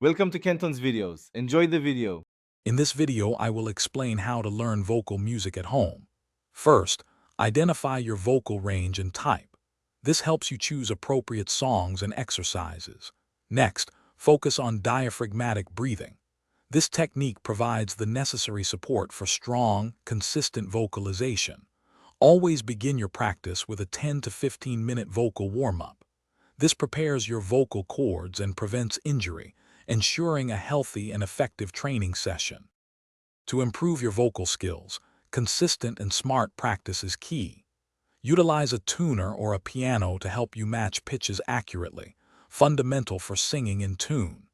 Welcome to Kenton's videos. Enjoy the video. In this video, I will explain how to learn vocal music at home. First, identify your vocal range and type. This helps you choose appropriate songs and exercises. Next, focus on diaphragmatic breathing. This technique provides the necessary support for strong, consistent vocalization. Always begin your practice with a 10 to 15-minute vocal warm-up. This prepares your vocal cords and prevents injury, ensuring a healthy and effective training session. To improve your vocal skills, consistent and smart practice is key. Utilize a tuner or a piano to help you match pitches accurately, fundamental for singing in tune.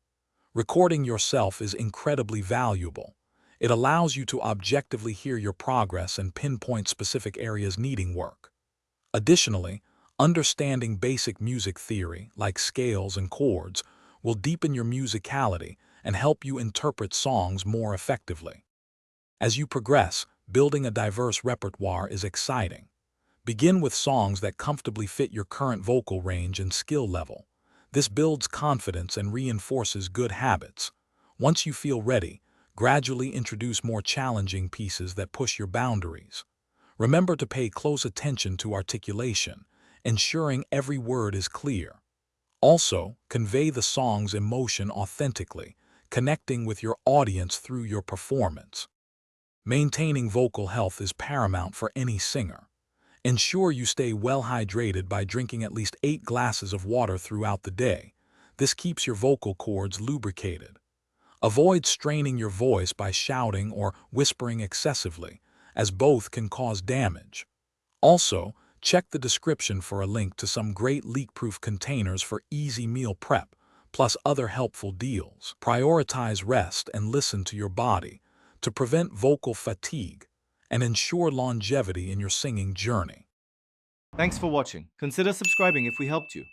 Recording yourself is incredibly valuable. It allows you to objectively hear your progress and pinpoint specific areas needing work. Additionally, understanding basic music theory, like scales and chords, will deepen your musicality and help you interpret songs more effectively. As you progress, building a diverse repertoire is exciting. Begin with songs that comfortably fit your current vocal range and skill level. This builds confidence and reinforces good habits. Once you feel ready, gradually introduce more challenging pieces that push your boundaries. Remember to pay close attention to articulation, ensuring every word is clear. Also, convey the song's emotion authentically, connecting with your audience through your performance. Maintaining vocal health is paramount for any singer. Ensure you stay well hydrated by drinking at least 8 glasses of water throughout the day. This keeps your vocal cords lubricated. Avoid straining your voice by shouting or whispering excessively, as both can cause damage. Also, check the description for a link to some great leak-proof containers for easy meal prep, plus other helpful deals. Prioritize rest and listen to your body to prevent vocal fatigue and ensure longevity in your singing journey. Thanks for watching. Consider subscribing if we helped you.